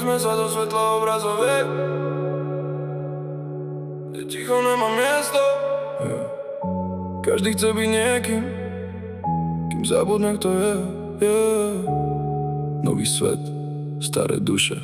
Vráťme sa do svetla obrazoviek, kde ticho nemá miesto. Každý chce byť niekým, kým zabudne kto je. Nový svet, staré duše.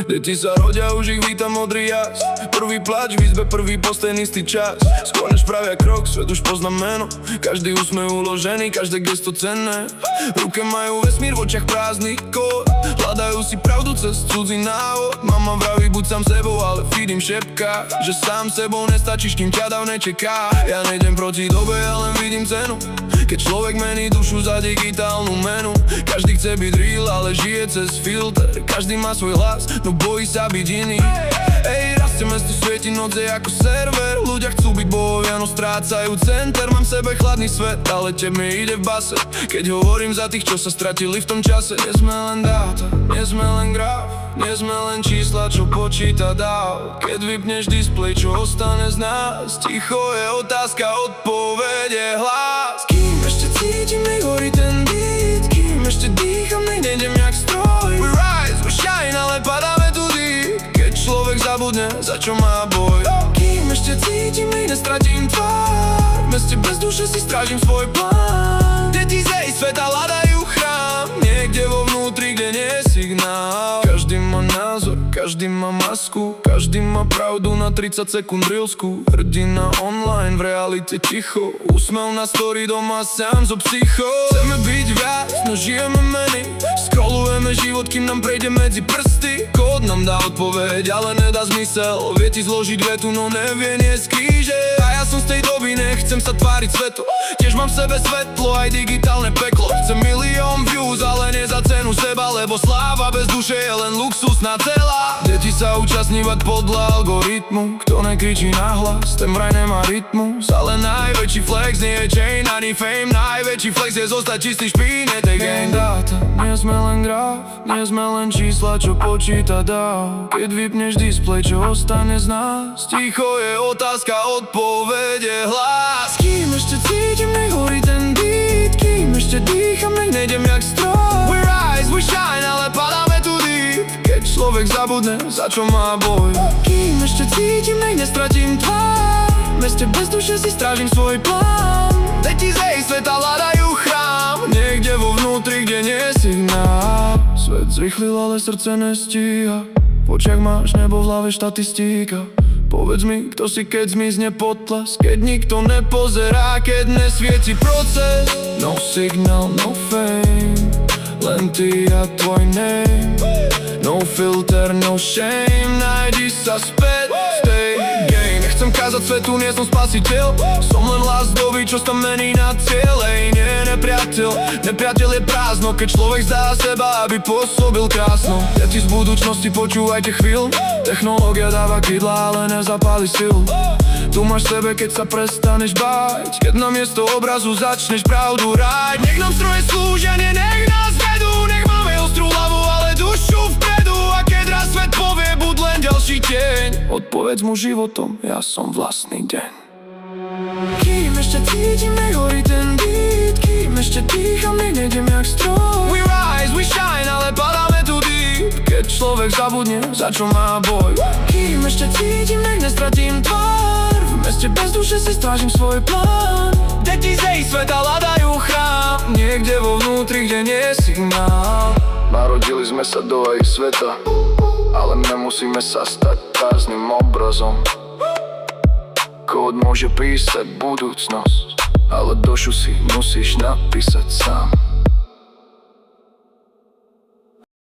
Deti sa rodia, už ich víta modrý jas. Prvý plač v izbe, prvý post, ten istý čas. Skôr než pravia krok, svet už pozná meno. Každý úsmev uložený, každé gesto cenné. V ruke majú vesmír, v očiach prázdny kód. Hľadajú si pravdu cez cudzí návod. Mama vraví, buď sám sebou, ale feed im šepká, že sám sebou nestačíš, kým ťa dav nečeká. Ja nejdem proti dobe, ja len vidím cenu, keď človek mení dušu za digitálnu menu. Každý chce byť real, ale žije cez filter. Každý má svoj hlas, no bojí sa byť iný. Ej, rastie mesto, svieti noce ako server. Ľudia chcú byť bohovia, no strácajú center. Mám v sebe chladný svet, ale tebe ide v base. Keď hovorím za tých, čo sa stratili v tom čase. Nie sme len dáta, nie sme len graf, nie sme len čísla, čo počíta dáv. Keď vypneš displej, čo ostane z nás? Ticho je otázka, odpovede hlas. Kým ešte cítim, nech horí ten beat, kým ešte dýcham, nech nejdem jak stroj. We rise, we shine, ale padáme tu deep, keď človek zabudne, za čo má boj. Kým ešte cítim, nech nestratím tvár, v meste bez duše si strážim svoj plán. Deti z jej sveta hľadajú chrám, niekde vo vnútri, kde nie je signál. Každý má názor, každý má masku, každý má pravdu na 30 sekúnd reelsku. Hrdina online, v realite ticho, úsmev na story, doma sám zo psycho. Chceme byť viac, no žijeme menej, scrollujeme život, kým nám prejde medzi prsty. Kód nám dá odpoveď, ale nedá zmysel, vie ti zložiť vetu, no nevie nie z kríže. A ja som z tej doby, nechcem sa tváriť svetu, tiež mám v sebe svetlo, aj digitálne peklo. Chcem milión views, ale nie za cenu seba, lebo sláva bez duše je len luxusná celá. Deti sa účastnívať podľa algoritmu, kto nekričí nahlas, ten vraj nemá rytmus. Ale najväčší flex nie je chain ani fame, najväčší flex je zostať čistý špín, je tej game data. Nie sme len graf, nie sme len čísla, čo počíta dáv. Keď vypneš displej, čo ostane z nás? Ticho je otázka, odpovede hlas. Kým ešte cítim, nech horí ten beat, kým ešte dýcham, nech nejdem jak stroj. We rise, we shine, ale padáme tu deep, keď človek zabudne, za čo má boj. Kým ešte cítim, nech nestratím tvár, v meste bez duše si strážim svoj plán. Deti z jej sveta hľadajú chrám, niekde vo vnútri, kde nie je signál. Svet zrýchlil, ale srdce nestíha, v očiach máš nebo, v hlave štatistika. Povedz mi, kto si, keď zmizne potlesk, keď nikto nepozerá, keď nesvieti proces. No signal, no fame, len ty a tvoj name. No filter, no shame, nájdi sa späť v tej game. Nechcem kázať svetu, nie som spasiteľ, som len hlas doby, čo sa mení na cieľ. Ej, nie nepriateľ, nepriateľ je prázdno, keď človek zdá seba, aby pôsobil krásno. Deti z budúcnosti, počúvajte chvíľ, technológia dáva kydla, ale nezapáli sil. Tu máš sebe, keď sa prestaneš báť, keď namiesto obrazu začneš pravdu ráť. Nech nám stroje slúžia, nech nás vedú, nech máme ostrú hlavu, ale dušu vpredu. A keď raz svet povie, buď len ďalší deň, odpovedz mu životom, ja som vlastný deň. Kým ešte cítim, nech horí ten beat, kým ešte dýcham, nech nejdem jak stroj. We rise, we shine, ale padáme tu deep, keď človek zabudne, za čo má boj. Kým ešte cítim, nech nestratím tvár, v meste bez duše si strážim svoj plán. Deti z jej sveta hľadajú chrám, niekde vo vnútri, kde nie je signál. Narodili sme sa do ich sveta, ale nemusíme sa stať prázdnym obrazom. Kód môže písať budúcnosť, ale dušu si musíš napísať sám.